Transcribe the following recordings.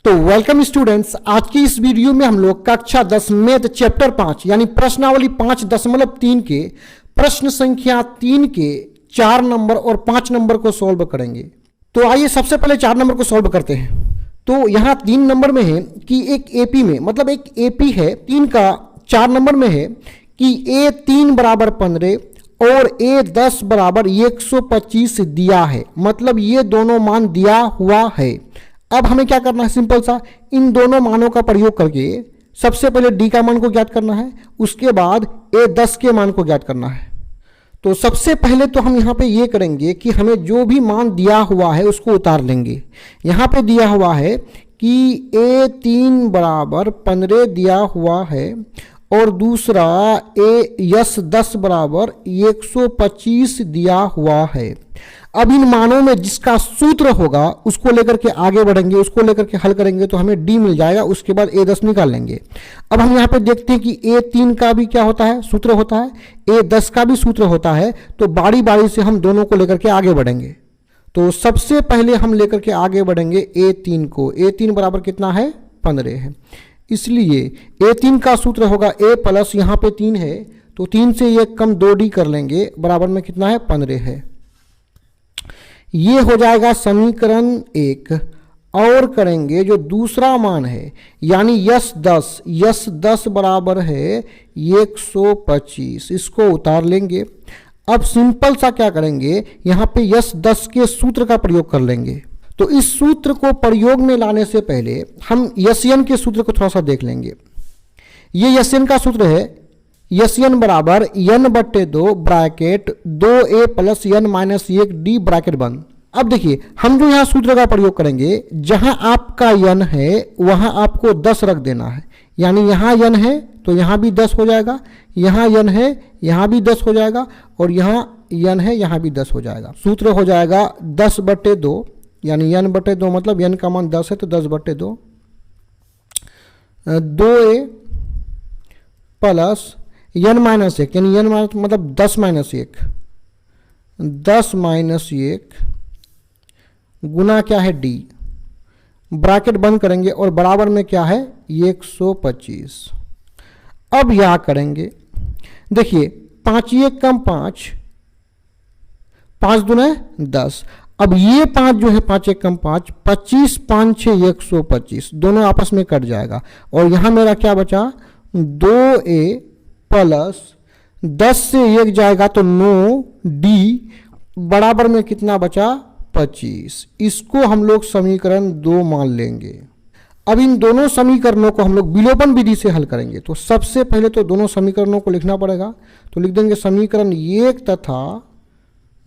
तो welcome students, आज की इस वीडियो में हम लोग कक्षा 10 मैथ चैप्टर 5 यानी प्रश्नावली 5.3 के प्रश्न संख्या 3 के 4 नंबर और 5 नंबर को सॉल्व करेंगे। तो आइए सबसे पहले 4 नंबर को सॉल्व करते हैं। तो यहाँ 3 नंबर में है कि एक एपी में, मतलब एक एपी है 3 का 4 नंबर में है कि A3 बराबर 15 और A10 बराबर 125 दिया है, मतलब ये दोनों मान दिया हुआ है। अब हमें क्या करना है, सिंपल सा इन दोनों मानों का प्रयोग करके सबसे पहले डी का मान को ज्ञात करना है, उसके बाद A10 के मान को ज्ञात करना है। तो सबसे पहले तो हम यहाँ पे ये करेंगे कि हमें जो भी मान दिया हुआ है उसको उतार लेंगे। यहाँ पे दिया हुआ है कि A3 बराबर 15 दिया हुआ है और दूसरा A10 बराबर 125 दिया हुआ है। अब इन मानों में जिसका सूत्र होगा उसको लेकर के आगे बढ़ेंगे, उसको लेकर के हल करेंगे तो हमें डी मिल जाएगा, उसके बाद A10 निकाल लेंगे। अब हम यहाँ पे देखते हैं कि A3 का भी क्या होता है, सूत्र होता है, A10 का भी सूत्र होता है। तो बारी बारी से हम दोनों को लेकर के आगे बढ़ेंगे। तो सबसे पहले हम लेकर के आगे बढ़ेंगे A3 को। A3 बराबर कितना है, 15 है, इसलिए A3 का सूत्र होगा A प्लस यहाँ पे 3 है तो 3 से 1 कम 2D कर लेंगे, बराबर में कितना है, 15 है। ये हो जाएगा समीकरण 1। और करेंगे जो दूसरा मान है यानी यस10 बराबर है 125, इसको उतार लेंगे। अब सिंपल सा क्या करेंगे, यहाँ पे यस10 के सूत्र का प्रयोग कर लेंगे। तो इस सूत्र को प्रयोग में लाने से पहले हम यसयन के सूत्र को थोड़ा सा देख लेंगे। ये यसयन का सूत्र है, यसयन बराबर n/2 bracket 2a plus n minus 1d bracket बंद। अब देखिए हम जो यहाँ सूत्र का प्रयोग करेंगे, जहां आपका n है वहां आपको 10 रख देना है, यानी यहाँ n है तो यहाँ भी 10 हो जाएगा, यहाँ n है यहाँ भी 10 हो जाएगा और यहाँ n है यहाँ भी 10 हो जाएगा। सूत्र हो जाएगा 10/2 यानी n/2 मतलब n का मान 10 है तो 10/2 2a प्लस n माइनस 1 यानी n माइनस मतलब 10 माइनस 1 गुना क्या है d, ब्रैकेट बंद करेंगे और बराबर में क्या है 125। अब यह करेंगे, देखिए 5 1 कम 5, 5 दूना 10। अब ये 5 जो है 5 1 कम 5, 25 5 6 125, दोनों आपस में कट जाएगा और यहाँ मेरा क्या बचा 2a प्लस 10 से 1 जाएगा तो 9d बराबर में कितना बचा 25। इसको हम लोग समीकरण 2 मान लेंगे। अब इन दोनों समीकरणों को हम लोग विलोपन विधि से हल करेंगे। तो सबसे पहले तो दोनों समीकरणों को लिखना पड़ेगा, तो लिख देंगे समीकरण 1 तथा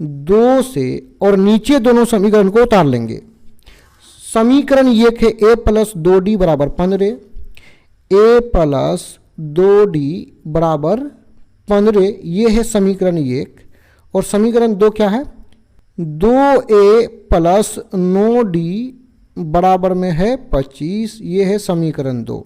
2 से और नीचे दोनों समीकरण को उतार लेंगे। समीकरण 1 है a प्लस 2d बराबर 15, a प्लस 2d बराबर 15, ये है समीकरण 1। और समीकरण 2 क्या है, 2a प्लस 9d बराबर में है 25, ये है समीकरण 2।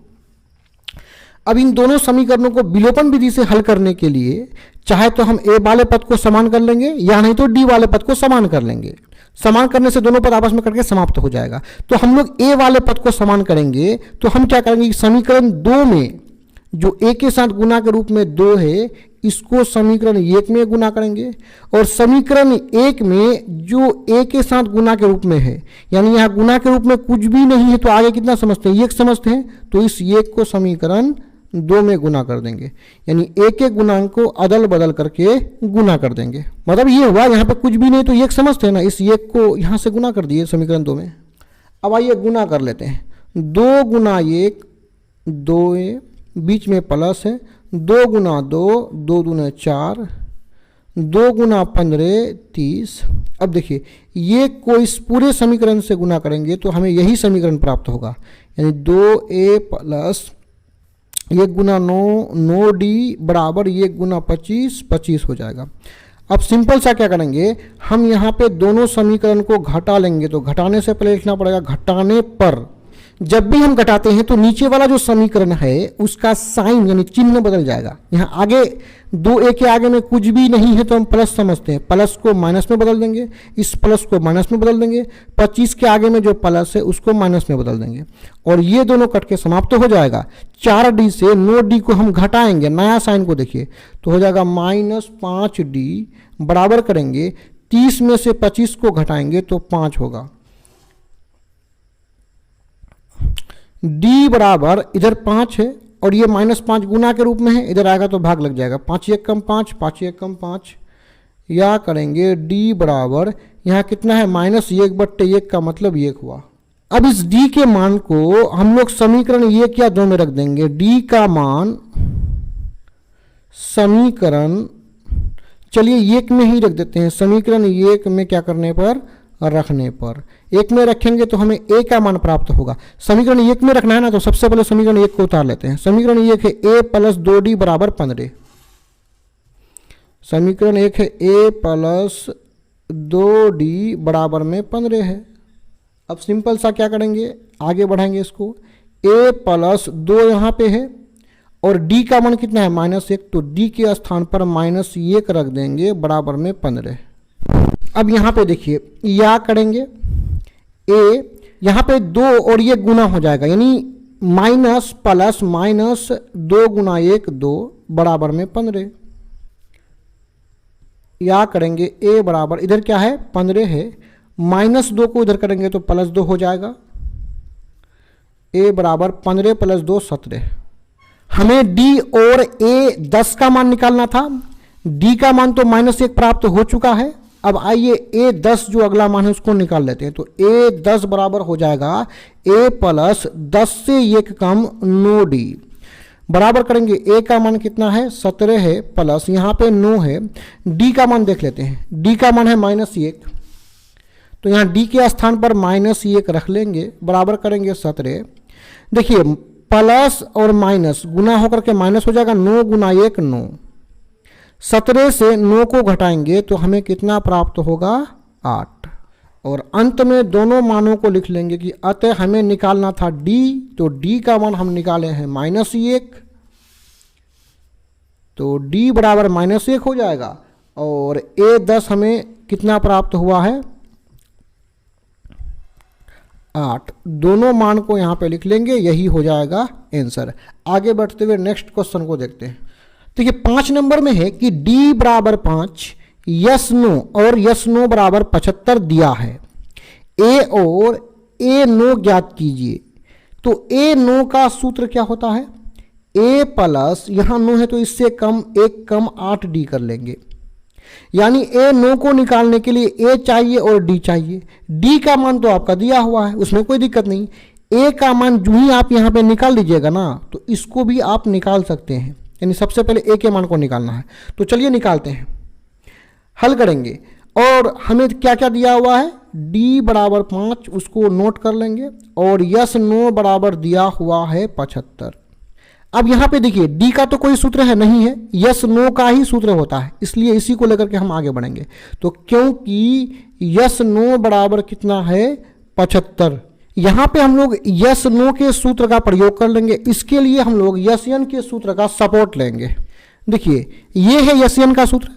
अब इन दोनों समीकरणों को विलोपन विधि से हल करने के लिए चाहे तो हम a वाले पद को समान कर लेंगे या नहीं तो d वाले पद को समान कर लेंगे। समान करने से दोनों पद आपस में कटके समाप्त हो जाएगा। तो हम लोग a वाले पद को समान करेंगे तो हम क्या करेंगे, समीकरण 2 में जो a के साथ गुना के रूप में 2 है इसको समीकरण 1 में गुना करेंगे और समीकरण 1 में जो a के साथ गुना के रूप में है, यानी यहाँ गुना के रूप में कुछ भी नहीं है तो आगे कितना समझते हैं, 1 समझते हैं, तो इस 1 को समीकरण 2 में गुना कर देंगे, यानी a के गुणांक को अदल बदल करके गुना कर देंगे। मतलब ये हुआ यहाँ पे कुछ भी नहीं तो 1 समझते हैं ना, इस 1 को यहाँ से गुना कर दिए समीकरण 2 में। अब आइए गुना कर लेते हैं, 2 गुना 1 2a, बीच में प्लस है, 2 गुना 2 2 दूना 4, 2 गुना 15 30। अब देखिए ये को इस पूरे समीकरण से गुना करेंगे तो हमें यही समीकरण प्राप्त होगा, यानी 2a प्लस 1 गुना 9d बराबर 1 गुना 25 हो जाएगा। अब सिंपल सा क्या करेंगे, हम यहाँ पे दोनों समीकरण को घटा लेंगे। तो घटाने से पहले लिखना पड़ेगा घटाने पर, जब भी हम घटाते हैं तो नीचे वाला जो समीकरण है उसका साइन यानी चिन्ह बदल जाएगा। यहाँ आगे 2a के आगे में कुछ भी नहीं है तो हम प्लस समझते हैं, प्लस को माइनस में बदल देंगे, इस प्लस को माइनस में बदल देंगे, 25 के आगे में जो प्लस है उसको माइनस में बदल देंगे और ये दोनों कट के समाप्त हो जाएगा। 4d से 9d को हम घटाएंगे, नया साइन को देखिए तो हो जाएगा -5d बराबर करेंगे 30 में से 25 को घटाएंगे तो 5 होगा। d बराबर इधर 5 है और ये -5 गुना के रूप में है, इधर आएगा तो भाग लग जाएगा, 5 1 कम 5, 5 1 कम 5, या करेंगे d बराबर यहाँ कितना है -1/1 का मतलब 1 हुआ। अब इस d के मान को हम लोग समीकरण 1 या 2 में रख देंगे। d का मान समीकरण चलिए 1 में ही रख देते हैं, समीकरण 1 में क्या करने पर रखने पर 1 में रखेंगे तो हमें a का मान प्राप्त होगा। समीकरण 1 में रखना है ना तो सबसे पहले समीकरण 1 को उतार लेते हैं। समीकरण 1 है a + 2d बराबर 15। समीकरण 1 है a + 2d बराबर में 15 है। अब सिंपल सा क्या करेंगे, आगे बढ़ाएंगे इसको, a + 2 यहाँ पे है और d का मान कितना है -1, तो d के स्थान पर -1 रख देंगे बराबर में 15। अब यहाँ पे देखिए या करेंगे a, यहाँ पे 2 और ये गुना हो जाएगा यानी माइनस प्लस माइनस 2 गुना 1 2 बराबर में 15। या करेंगे a बराबर इधर क्या है 15 है, -2 को इधर करेंगे तो +2 हो जाएगा। a बराबर 15 + 2 17। हमें d और a 10 का मान निकालना था, d का मान तो -1 प्राप्त हो चुका है। अब आइए a 10 जो अगला मान है उसको निकाल लेते हैं, तो a 10 बराबर हो जाएगा a + 10 से 1 कम 9d बराबर करेंगे a का मान कितना है 17 है प्लस यहाँ पे 9 है, d का मान देख लेते हैं, d का मान है -1 तो यहाँ d के स्थान पर -1 रख लेंगे बराबर करेंगे 17। देखिए प्लस और माइनस गुना होकर के माइनस हो जाएगा, 9 गुना 1 9, 17 से 9 को घटाएंगे तो हमें कितना प्राप्त होगा 8 और अंत में दोनों मानों को लिख लेंगे कि अतः हमें निकालना था d, तो d का मान हम निकाले हैं -1 तो d बराबर -1 हो जाएगा और a 10 हमें कितना प्राप्त हुआ है 8। दोनों मान को यहाँ पे लिख लेंगे, यही हो जाएगा आंसर। आगे बढ़ते हुए नेक्स्ट क्वेश्चन को देखते हैं। देखिए 5 नंबर में है कि d बराबर 5 यस नो और यस नो बराबर 75 दिया है, a और a नो ज्ञात कीजिए। तो a नो का सूत्र क्या होता है, a प्लस यहाँ नो है तो इससे कम 1 कम 8d कर लेंगे, यानी a नो को निकालने के लिए a चाहिए और d चाहिए। d का मान तो आपका दिया हुआ है उसमें कोई दिक्कत नहीं, a का मान जो ही आप यहाँ पे निकाल लीजिएगा ना तो इसको भी आप निकाल सकते हैं, यानी सबसे पहले a के मान को निकालना है। तो चलिए निकालते हैं, हल करेंगे और हमें क्या क्या दिया हुआ है d बराबर 5 उसको नोट कर लेंगे और यस नो बराबर दिया हुआ है 75। अब यहाँ पे देखिए d का तो कोई सूत्र है नहीं है, यस नो का ही सूत्र होता है, इसलिए इसी को लेकर के हम आगे बढ़ेंगे। तो क्योंकि यस नो बराबर कितना है 75, यहाँ पे हम लोग यस नो के सूत्र का प्रयोग कर लेंगे। इसके लिए हम लोग यस एन के सूत्र का सपोर्ट लेंगे। देखिए ये है यस एन का सूत्र,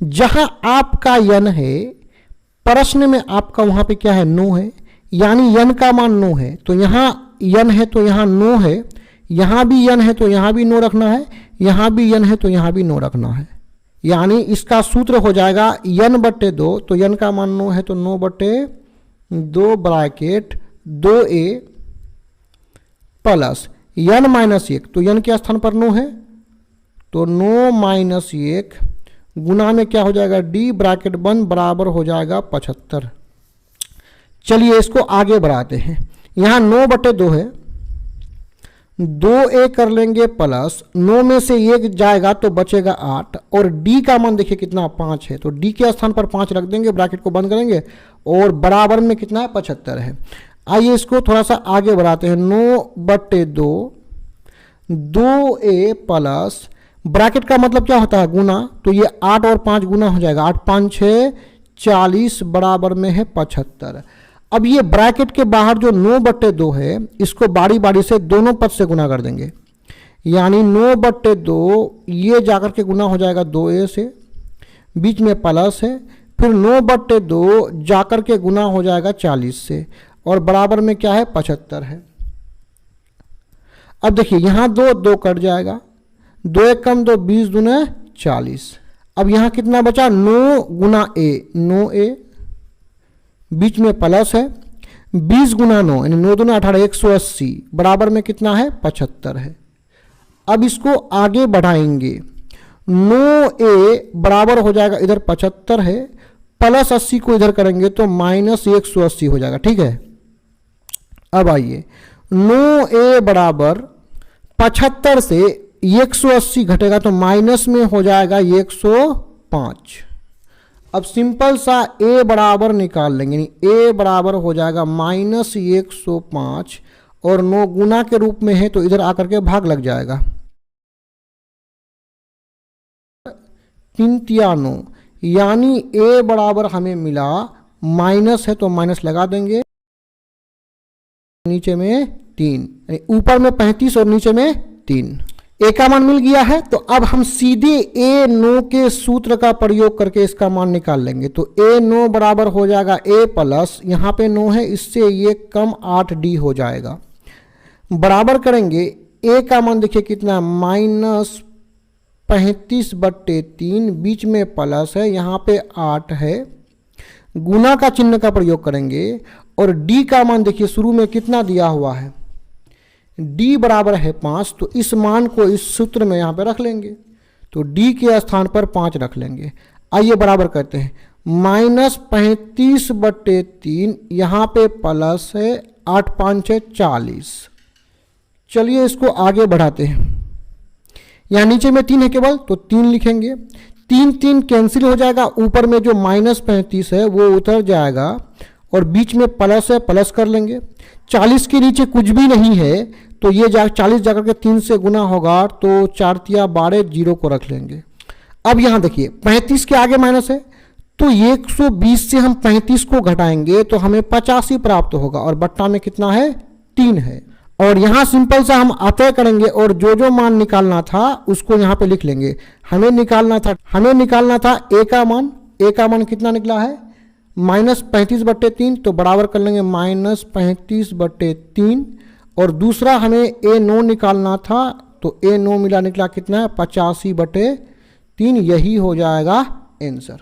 जहां आपका यन है प्रश्न में आपका वहां पे क्या है नो है, यानी यन का मान नो है तो यहाँ यन है तो यहाँ नो है, यहाँ भी यन है तो यहाँ भी नो रखना है, यहाँ भी यन है तो यहाँ भी नो रखना है, यानी इसका सूत्र हो जाएगा यन बट्टे 2, तो यन का मान नो है तो 9 बट्टे 2 ब्रैकेट 2a प्लस यन -1, तो यन के स्थान पर नो है तो 9 - 1 गुना में क्या हो जाएगा d ब्रैकेट बंद बराबर हो जाएगा 75। चलिए इसको आगे बढ़ाते हैं, यहाँ 9 बट्टे 2 है, 2a कर लेंगे प्लस 9 में से 1 जाएगा तो बचेगा 8 और d का मान देखिए कितना 5 है तो d के स्थान पर 5 रख देंगे, ब्रैकेट को बंद करेंगे और बराबर में कितना है 75 है। आइए इसको थोड़ा सा आगे बढ़ाते हैं, 9 बट्टे 2 2a प्लस ब्रैकेट का मतलब क्या होता है गुना, तो ये 8 और 5 गुना हो जाएगा, 8 5 6 40 बराबर में है 75। अब ये ब्रैकेट के बाहर जो 9/2 है, इसको बारी बारी से दोनों पद से गुना कर देंगे, यानी 9/2 ये जाकर के गुना हो जाएगा 2a से, बीच में प्लस है, फिर 9/2 जाकर के गुना हो जाएगा 40 से, और बराबर में क्या है 75 है। अब देखिए यहाँ 2 कट जाएगा, 2 एक कम 2, 20 दूने 40। अब यहाँ कितना बचा 9 गुना a, 9a, बीच में प्लस है, 20 गुना 9 यानी 9 दूना 18, 180, बराबर में कितना है 75 है। अब इसको आगे बढ़ाएंगे, 9a बराबर हो जाएगा इधर 75 है, प्लस 80 को इधर करेंगे तो माइनस 180 हो जाएगा, ठीक है। अब आइए 9a बराबर 75 से 180 घटेगा तो माइनस में हो जाएगा 105। अब सिंपल सा a बराबर निकाल लेंगे, यानी a बराबर हो जाएगा माइनस 105, और 9 गुना के रूप में है तो इधर आकर के भाग लग जाएगा, 3 तिया 9, यानी a बराबर हमें मिला, माइनस है तो माइनस लगा देंगे, नीचे में 3, ऊपर में 35 और नीचे में 3। a का मान मिल गया है, तो अब हम सीधे a 9 के सूत्र का प्रयोग करके इसका मान निकाल लेंगे। तो a 9 बराबर हो जाएगा a प्लस, यहाँ पे 9 है इससे ये कम 8d हो जाएगा, बराबर करेंगे a का मान देखिए कितना, माइनस 35/3, बीच में प्लस है, यहाँ पे 8 है, गुना का चिन्ह का प्रयोग करेंगे, और d का मान देखिए शुरू में कितना दिया हुआ है, d बराबर है 5, तो इस मान को इस सूत्र में यहाँ पे रख लेंगे, तो d के स्थान पर 5 रख लेंगे। आइए बराबर करते हैं, माइनस 35/3, यहाँ पे प्लस है, 8 5 है 40। चलिए इसको आगे बढ़ाते हैं, यहाँ नीचे में 3 है केवल तो 3 लिखेंगे, 3 कैंसिल हो जाएगा, ऊपर में जो माइनस 35 है वो उतर जाएगा, और बीच में प्लस है, प्लस कर लेंगे, 40 के नीचे कुछ भी नहीं है तो ये 40 जाकर के 3 से गुना होगा, तो 4 तिया 12, 0 को रख लेंगे। अब यहाँ देखिए 35 के आगे माइनस है, तो 120 से हम 35 को घटाएंगे तो हमें 85 प्राप्त होगा, और बट्टा में कितना है 3 है, और यहाँ सिंपल सा हम अतः करेंगे, और जो जो मान निकालना था उसको यहाँ पे लिख लेंगे। हमें निकालना था a का मान कितना निकला है, माइनस 35/3, तो बराबर कर लेंगे माइनस 35/3, और दूसरा हमें a 9 निकालना था, तो a 9 मिला निकला कितना है 85/3, यही हो जाएगा आंसर।